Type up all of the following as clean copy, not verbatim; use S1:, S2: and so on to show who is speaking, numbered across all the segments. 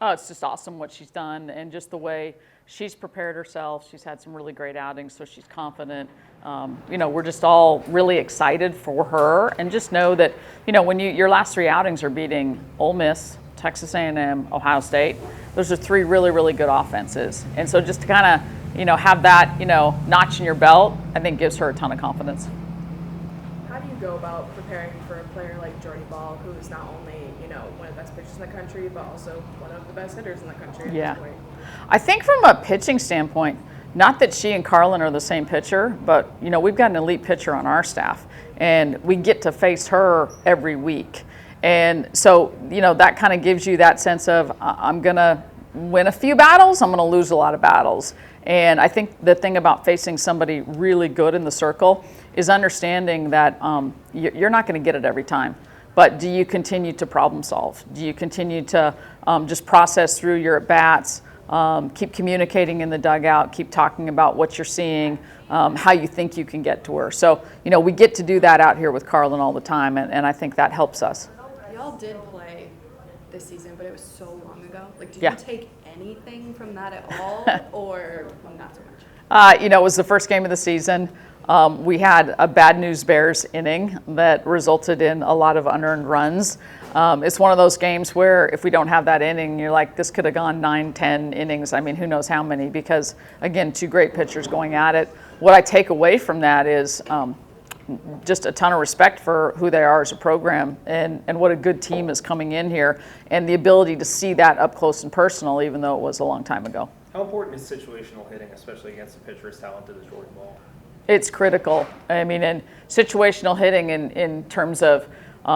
S1: Oh, it's just awesome what she's done and just the way she's prepared herself. She's had some really great outings, so she's confident. We're just all really excited for her, and just know that, when your last three outings are beating Ole Miss, Texas A&M, Ohio State, those are three really, really good offenses. And so just to kind of, have that, notch in your belt, I think gives her a ton of confidence.
S2: How do you go about preparing for a player like Lady Vols, who is not only, one of the best pitchers in the country, but also one of the best hitters in the country at this point?
S1: I think from a pitching standpoint, not that she and Carlin are the same pitcher, but, we've got an elite pitcher on our staff, and we get to face her every week. And so, that kind of gives you that sense of, I'm going to win a few battles, I'm going to lose a lot of battles. And I think the thing about facing somebody really good in the circle is understanding that you're not going to get it every time. But do you continue to problem solve? Do you continue to just process through your at-bats, keep communicating in the dugout, keep talking about what you're seeing, how you think you can get to her? So, we get to do that out here with Carlin all the time, and I think that helps us.
S3: Y'all did play this season, but it was so long ago. Did
S1: Yeah.
S3: you take anything from that at all, or not so much?
S1: It was the first game of the season. We had a bad news Bears inning that resulted in a lot of unearned runs. It's one of those games where if we don't have that inning, you're like, this could have gone 9, 10 innings. I mean, who knows how many, because, again, two great pitchers going at it. What I take away from that is just a ton of respect for who they are as a program and what a good team is coming in here, and the ability to see that up close and personal, even though it was a long time ago.
S4: How important is situational hitting, especially against a pitcher as talented as Lady Vols?
S1: It's critical. I mean, and situational hitting in terms of,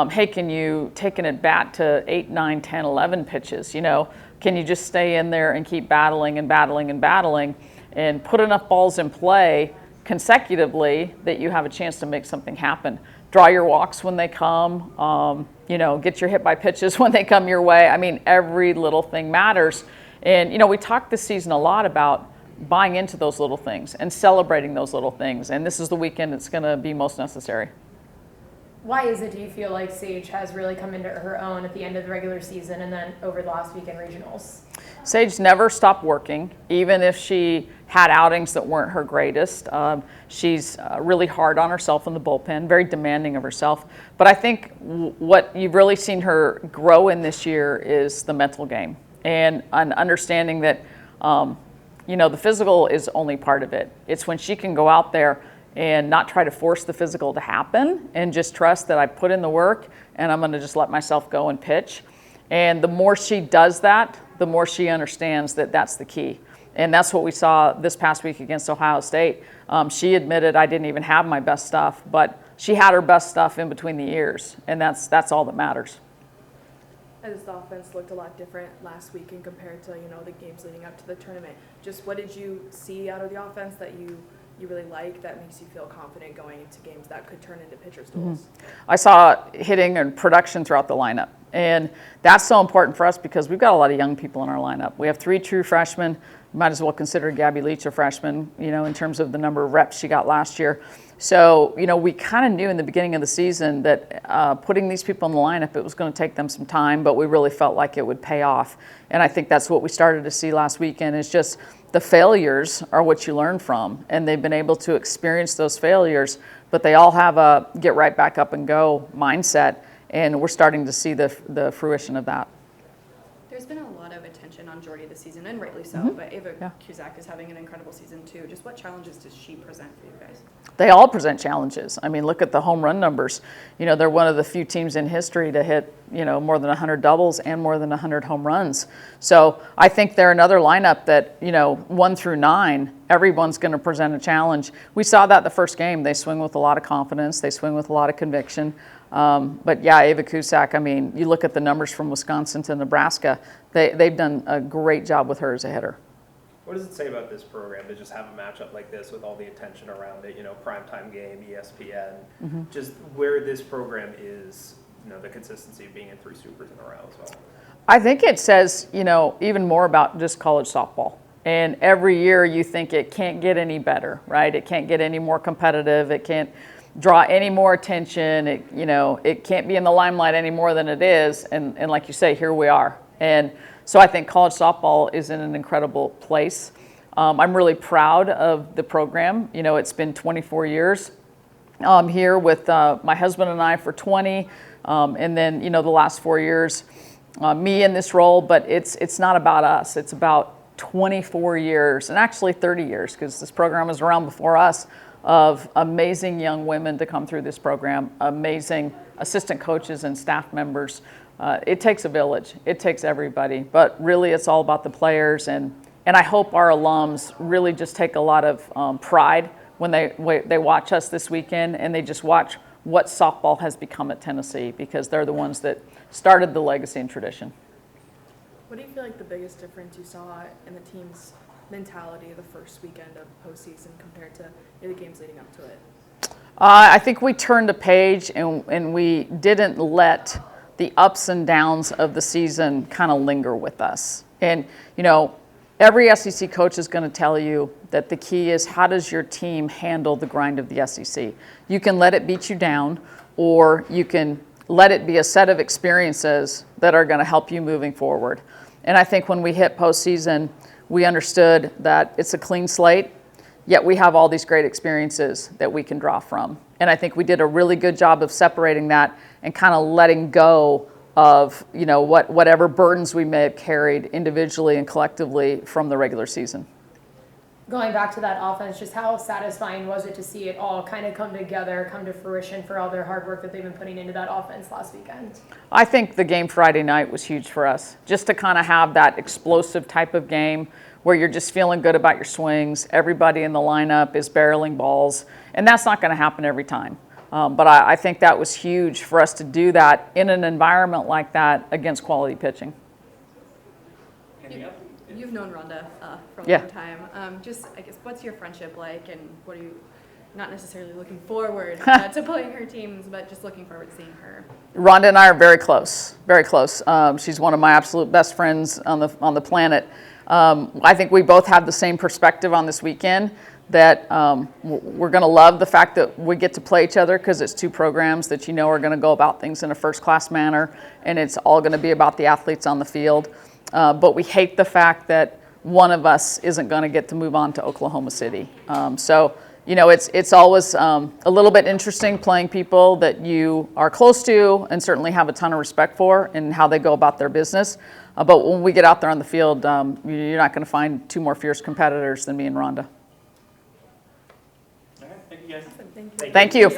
S1: hey, can you take an at-bat to 8, 9, 10, 11 pitches? Can you just stay in there and keep battling and battling and battling and put enough balls in play consecutively that you have a chance to make something happen? Draw your walks when they come, get your hit by pitches when they come your way. I mean, every little thing matters. And, we talked this season a lot about buying into those little things and celebrating those little things. And this is the weekend it's going to be most necessary.
S5: Why is it, do you feel like Sage has really come into her own at the end of the regular season and then over the last week in regionals?
S1: Sage never stopped working, even if she had outings that weren't her greatest. She's really hard on herself in the bullpen, very demanding of herself. But I think what you've really seen her grow in this year is the mental game and an understanding that the physical is only part of it. It's when she can go out there and not try to force the physical to happen and just trust that I put in the work and I'm going to just let myself go and pitch. And the more she does that, the more she understands that that's the key. And that's what we saw this past week against Ohio State. She admitted, I didn't even have my best stuff, but she had her best stuff in between the ears, and that's all that matters.
S2: As the offense looked a lot different last weekend compared to, the games leading up to the tournament. Just what did you see out of the offense that you really like that makes you feel confident going into games that could turn into pitcher's duels?
S1: I saw hitting and production throughout the lineup. And that's so important for us because we've got a lot of young people in our lineup. We have 3 true freshmen. You might as well consider Gabby Leach a freshman, in terms of the number of reps she got last year. So, we kind of knew in the beginning of the season that putting these people in the lineup, it was going to take them some time, but we really felt like it would pay off. And I think that's what we started to see last weekend is just the failures are what you learn from. And they've been able to experience those failures, but they all have a get right back up and go mindset. And we're starting to see the fruition of that.
S3: There's been a lot of attention on Jordy this season, and rightly so, but Ava Cusack is having an incredible season too. Just what challenges does she present for you guys?
S1: They all present challenges. I mean, look at the home run numbers. They're one of the few teams in history to hit, more than 100 doubles and more than 100 home runs. So I think they're another lineup that, 1 through 9, everyone's going to present a challenge. We saw that the first game. They swing with a lot of confidence. They swing with a lot of conviction. But yeah, Ava Cusack, I mean, you look at the numbers from Wisconsin to Nebraska, they've done a great job with her as a hitter.
S4: What does it say about this program to just have a matchup like this with all the attention around it, primetime game, ESPN, just where this program is, the consistency of being in 3 supers in a row as well?
S1: I think it says, even more about just college softball. And every year you think it can't get any better, right? It can't get any more competitive. It can't draw any more attention. It can't be in the limelight any more than it is. And like you say, here we are. And so I think college softball is in an incredible place. I'm really proud of the program. You know, it's been 24 years. Here with my husband and I for 20, and then, you know, the last 4 years, me in this role, but it's not about us. It's about 24 years, and actually 30 years, because this program was around before us, of amazing young women to come through this program, amazing assistant coaches and staff members. It takes a village. It takes everybody, but really it's all about the players, and I hope our alums really just take a lot of pride when they watch us this weekend, and they just watch what softball has become at Tennessee, because they're the ones that started the legacy and tradition.
S2: What do you feel like the biggest difference you saw in the team's mentality the first weekend of postseason compared to the games leading up to it?
S1: I think we turned a page, and we didn't let the ups and downs of the season kind of linger with us. And, you know, every SEC coach is going to tell you that the key is, how does your team handle the grind of the SEC? You can let it beat you down, or you can let it be a set of experiences that are going to help you moving forward. And I think when we hit postseason, we understood that it's a clean slate, yet we have all these great experiences that we can draw from. And I think we did a really good job of separating that and kind of letting go of, you know, whatever burdens we may have carried individually and collectively from the regular season.
S5: Going back to that offense, just how satisfying was it to see it all kind of come together, come to fruition for all their hard work that they've been putting into that offense last weekend?
S1: I think the game Friday night was huge for us, just to kind of have that explosive type of game where you're just feeling good about your swings. Everybody in the lineup is barreling balls, and that's not going to happen every time. But I think that was huge for us to do that in an environment like that against quality pitching.
S3: You've known Rhonda for a
S1: Yeah.
S3: long time. Just, I guess, what's your friendship like, and what are you, not necessarily looking forward to playing her teams, but just looking forward to seeing her?
S1: Rhonda and I are very close, very close. She's one of my absolute best friends on the planet. I think we both have the same perspective on this weekend, that we're going to love the fact that we get to play each other, because it's two programs that you know are going to go about things in a first-class manner, and it's all going to be about the athletes on the field. But we hate the fact that one of us isn't going to get to move on to Oklahoma City. So, you know, it's always a little bit interesting playing people that you are close to and certainly have a ton of respect for and how they go about their business. But when we get out there on the field, you're not going to find two more fierce competitors than me and Rhonda.
S6: All right, thank you guys.
S2: Awesome, thank you.
S1: Thank you.